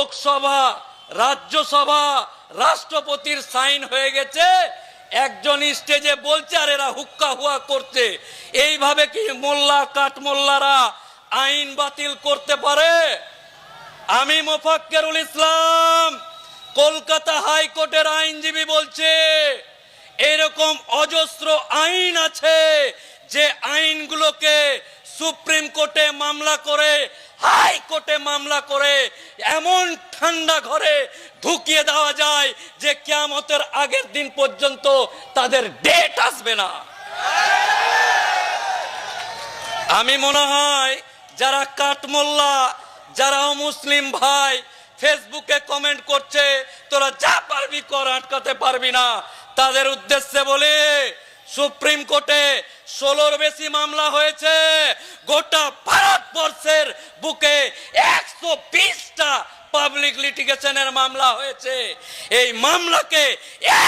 লোকসভা, রাজ্যসভা, রাষ্ট্রপতির সাইন হয়ে গেছে, একজন স্টেজে বলছে আর এরা হুক্কা হুয়া করছে। এইভাবে কি মোল্লা কাঠমোল্লারা আইন বাতিল করতে পারে? আমি মোফাক্কেরুল ইসলাম, কলকাতা হাইকোর্টের আইনজীবী বলছে, এরকম অজস্র আইন আছে যে আইনগুলোকে সুপ্রিম কোর্টে মামলা করে, হাইকোর্টে মামলা করে এমন ঠান্ডা ঘরে ঢুকিয়ে দেওয়া যায় যে কিয়ামতের আগের দিন পর্যন্ত তাদের ডেট আসবে না। আমি মনে হয় যারা কাঠমোল্লা, যারা মুসলিম ভাই ফেসবুকে কমেন্ট করছে তোরা যা পারবি কর, আটকাতে পারবি না, তাদের উদ্দেশ্যে বলে সুপ্রিম কোর্টে 16র বেশি মামলা হয়েছে। গোটা ভারতবর্ষের বুকে 120টা পাবলিক লিটিগেশনের মামলা হয়েছে। এই মামলাকে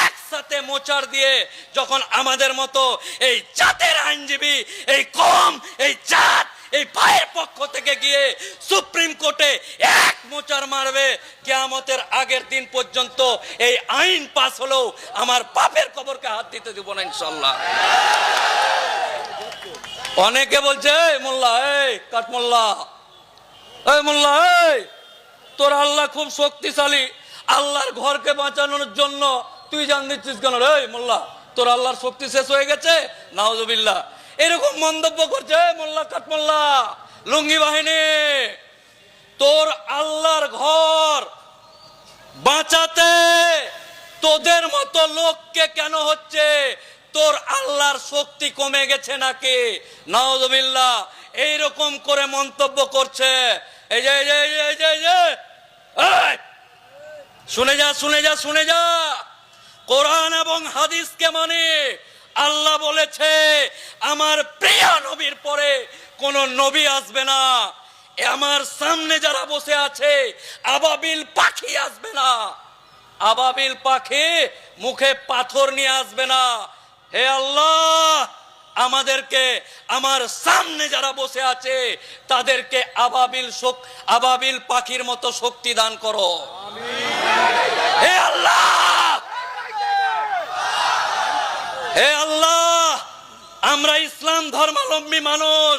একসাথে মোচাড় দিয়ে যখন আমাদের মতো এই জাতের আইনজীবী, এই কম, এই জাত, এই ভাইয়ের পক্ষ থেকে গিয়ে সুপ্রিম কোর্টে এক মোচার মারবে, কিয়ামতের আগের দিন পর্যন্ত এই আইন পাস হলেও আমার বাপের কবরকে হাত দিতে দিব না ইনশাল্লাহ। অনেকে বলছে এই মোল্লা, এই কাঠমোল্লা, এই মোল্লা, এই তোর আল্লাহ খুব শক্তিশালী, আল্লাহর ঘরকে বাঁচানোর জন্য তুই জান দিচ্ছিস কেন রে? মোল্লা, তোর আল্লাহর শক্তি শেষ হয়ে গেছে? নাউজুবিল্লাহ, এরকম মন্তব্য করছে মোল্লা কাঠমোল্লা লুঙ্গি বাহিনী। তোর আল্লাহর ঘর বাঁচাতে তোদের মতো লোককে কেন হচ্ছে? তোর আল্লাহর শক্তি কমে গেছে নাকি? নাউজুবিল্লাহ, এইরকম করে মন্তব্য করছে। এই যে শুনে যা, শুনে যা, শুনে যা, কোরআন এবং হাদিসকে মানে আল্লাহ বলেছে আমার প্রিয় নবীর পরে কোন নবী আসবে না। আমার সামনে যারা বসে আছে আবাবিল পাখি আসবে না, আবাবিল পাখি মুখে পাথর নিয়ে আসবে না। হে আল্লাহ, আমাদেরকে আমার সামনে যারা বসে আছে তাদেরকে আবাবিল পাখির মতো শক্তি দান করো। হে আল্লাহ, হে আল্লাহ, আমরা ইসলাম ধর্মাবলম্বী মানুষ,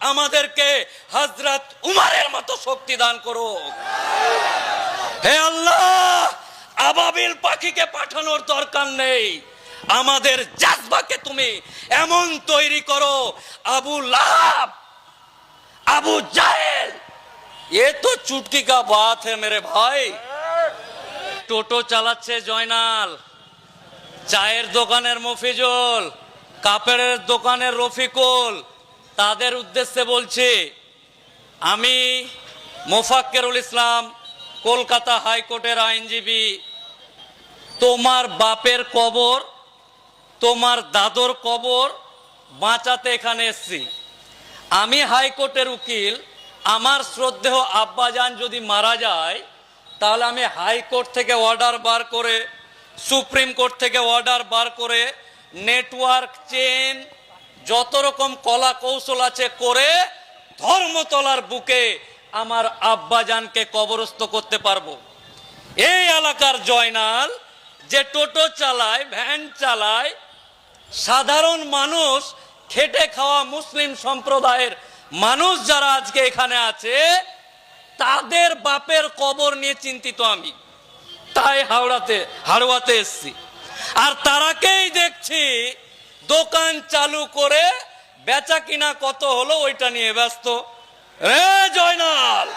আমাদেরকে হযরত উমরের মতো শক্তি দান করো। হে আল্লাহ, আবাবিল পাখিকে পাঠানোর দরকার নেই, আমাদের জাজবাকে তুমি এমন তৈরি করো, আবু লাহাব, আবু জাহেল, এ তো চুটকি কা বাত হে মেরে ভাই। টোটো চালাচ্ছে জয়নাল, চায়ের দোকানের মফিজুল, কাপড়ের দোকানের রফিকুল, তাদের উদ্দেশ্যে বলছি, আমি মোফাক্কেরুল ইসলাম, কলকাতা হাইকোর্টের আইনজীবী, তোমার বাপের কবর, তোমার দাদর কবর বাঁচাতে এখানে এসছি। আমি হাইকোর্টের উকিল, আমার শ্রদ্ধেয় আব্বাজান যদি মারা যায় তাহলে আমি হাইকোর্ট থেকে অর্ডার বার করে, সুপ্রিম কোর্ট থেকে অর্ডার বার করে, নেটওয়ার্ক চেন যত রকম কলা কৌশল আছে করে ধর্মতলার বুকে আমার আব্বাজানকে কবরস্থ করতে পারবো। এই এলাকার জয়নাল যে টোটো চালায়, ভ্যান চালায়, সাধারণ মানুষ, খেটে খাওয়া মুসলিম সম্প্রদায়ের মানুষ যারা আজকে এখানে আছে, তাদের বাপের কবর নিয়ে চিন্তিত আমি, তাই হাড়ুয়াতে এসছি। আর তারাকেই দেখছি দোকান চালু করে বেচা কিনা কত হলো ওইটা নিয়ে ব্যস্ত। রে জয়নাল,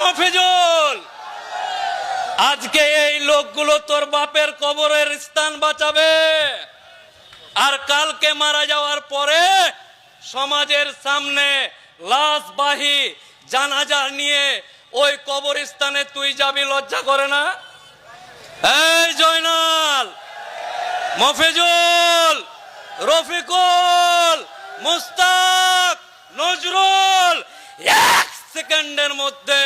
মফিজুল, আজকে এই লোকগুলো তোর বাপের কবরের স্থান বাঁচাবে, আর কালকে মারা যাওয়ার পরে সমাজের সামনে লাশবাহী জানাজা নিয়ে ওই কবরস্থানে তুই যাবি, লজ্জা করে না? এই জয়নাল, মফিজুল, রফিকুল, মুস্তাক, নজরুল, এক সেকেন্ডের মধ্যে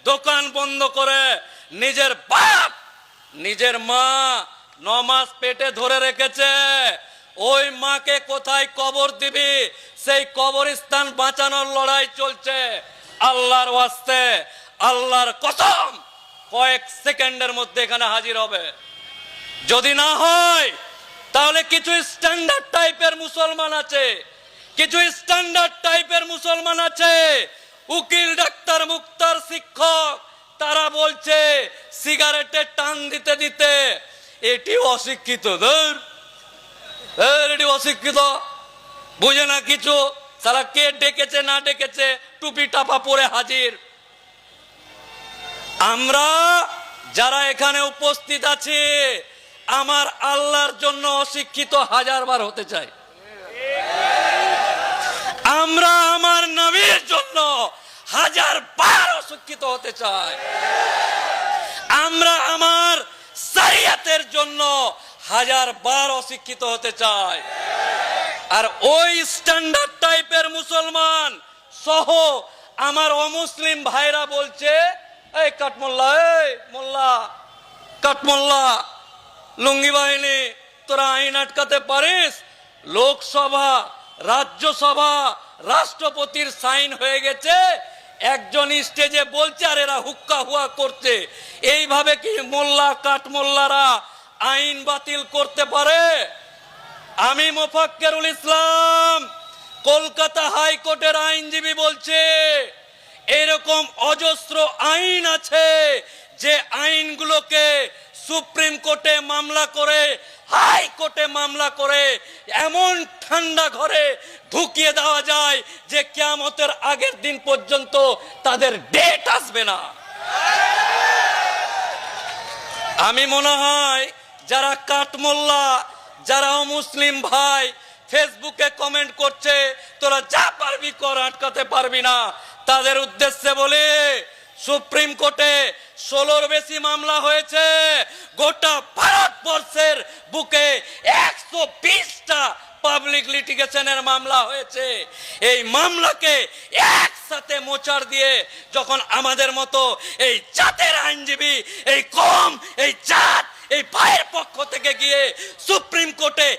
দোকান বন্ধ করে নিজের বাপ, নিজের মা 9 মাস পেটে ধরে রেখেছে, ওই মাকে কোথায় কবর দিবি সেই কবরস্থান বাঁচানোর লড়াই চলছে। আল্লাহর ওয়াস্তে আল্লাহর কসম কয়েক সেকেন্ডের মধ্যে এখানে হাজির হবে। যদি না হয় তাহলে কিছু স্ট্যান্ডার্ড টাইপের মুসলমান আছে, কিছু স্ট্যান্ডার্ড টাইপের মুসলমান আছে, উকিল, ডাক্তার, মুক্তার, শিক্ষক, তারা বলছে সিগারেটে টান দিতে দিতে এটি অশিক্ষিত, এটি অশিক্ষিত, বুঝে না কিছু, সারা কে ডেকেছে না ডেকেছে টুপি টাপা পরে হাজির। আমরা যারা এখানে উপস্থিত আছি আমার আল্লাহর জন্য অশিক্ষিত হাজারবার হতে চাই। আমরা আমার নবীর জন্য হাজারবার অশিক্ষিত হতে চাই। আমরা আমার শরিয়তের জন্য হাজারবার অশিক্ষিত হতে চাই। আর ওই স্ট্যান্ডার্ড টাইপের মুসলমান সহ আমার অমুসলিম ভাইরা বলছে, এই কাঠমোল্লা, এই মোল্লা, কাঠমোল্লা, লুঙ্গি বাহিনী, তোরা আইন আটকাতে পারিস? লোকসভা, রাজ্যসভা, রাষ্ট্রপতির সাইন হয়ে গেছে, একজন স্টেজে বলছে আর এরা হুক্কা হুয়া করছে। এইভাবে কি মোল্লা কাঠমোল্লারা আইন বাতিল করতে পারে? আমি মোফাক্কেরুল ইসলাম, কলকাতা হাইকোর্টের আইনজীবী, বলছে এরকম অজস্র আইন আছে যে আইনগুলোকে সুপ্রিম কোর্টে মামলা করে, হাইকোর্টে মামলা করে এমন ঠান্ডা ঘরে ঢুকিয়ে দেওয়া যায় যে কিয়ামতের আগের দিন পর্যন্ত তাদের ডেট আসবে না। আমি মনে হয় যারা কাঠমোল্লা, যারা মুসলিম ভাই ফেসবুকে কমেন্ট করছে তোরা যা পারবি কর, আটকাতে পারবি না, তাদের উদ্দেশ্যে বলে সুপ্রিম কোর্টে 16র বেশি মামলা হয়েছে, গোটা ভারতবর্ষের বুকে 120টা পাবলিক লিটিগেশনের মামলা হয়েছে। এই মামলাকে একসাথে মোচাড় দিয়ে যখন আমাদের মতো এই জাতের আইনজীবী, এই কম, এই জাত, এই ভাইয়ের পক্ষ থেকে গিয়ে সুপ্রিম কোর্টে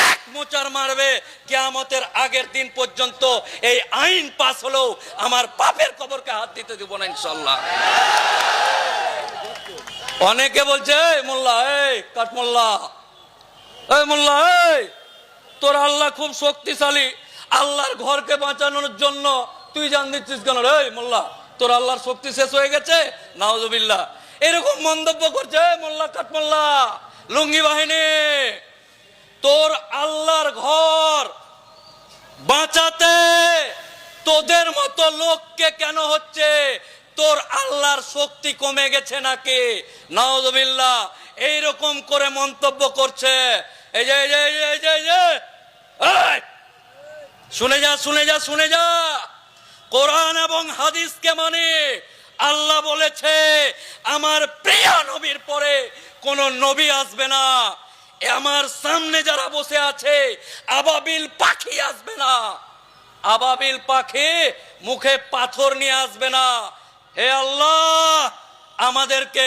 এক মোচার মারবে, কিয়ামতের আগের দিন পর্যন্ত এই আইন পাস হলেও আমার বাপের কবরকে হাত দিতে দিব না ইনশাল্লাহ। অনেকে বলছে, এই মোল্লা, এই কাঠমোল্লা, এই মোল্লা, এই তোর আল্লাহ খুব শক্তিশালী, আল্লাহর ঘরকে বাঁচানোর জন্য তুই জান দিচ্ছিস কেন? এই মোল্লা, তোর আল্লাহর শক্তি শেষ হয়ে গেছে? নাউজুবিল্লাহ, এরকম মন্তব্য করছে মোল্লা কাঠমোল্লা, লুঙ্গি বাহিনী। তোর আল্লাহর ঘর বাঁচাতে তোদের মতো লোককে কেন হচ্ছে? তোর আল্লাহর শক্তি কমে গেছে নাকি? নাউজুবিল্লাহ, এইরকম করে মন্তব্য করছে। এই যে শুনে যা, শুনে যা, শুনে যা, কোরআন এবং হাদিসকে মানে আল্লাহ বলেছে আমার প্রিয় নবীর পরে কোন নবী আসবে না। আমার সামনে যারা বসে আছে আবাবিল পাখি আসবে না, আবাবিল পাখি মুখে পাথর নিয়ে আসবে না। হে আল্লাহ, আমাদেরকে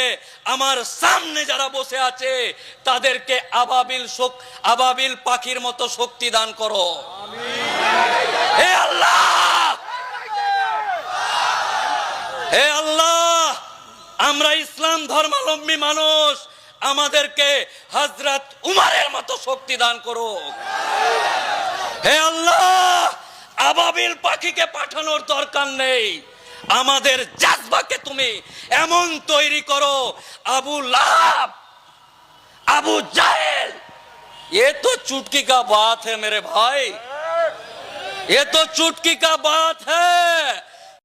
আমার সামনে যারা বসে আছে তাদেরকে আবাবিল পাখির মতো শক্তি দান করো। হে আল্লাহ, হে আল্লাহ, আমরা ইসলাম ধর্মাবলম্বী মানুষ, আমাদেরকে হযরত উমরের মতো শক্তি দান করো। হে আল্লাহ, আবাবিল পাখিকে পাঠানোর দরকার নেই, আমাদের জাজবাকে তুমি এমন তৈরি করো, আবু লাহাব, আবু জাহেল, ये तो चुटकी का बात है मेरे भाई, ये तो चुटकी का बात है।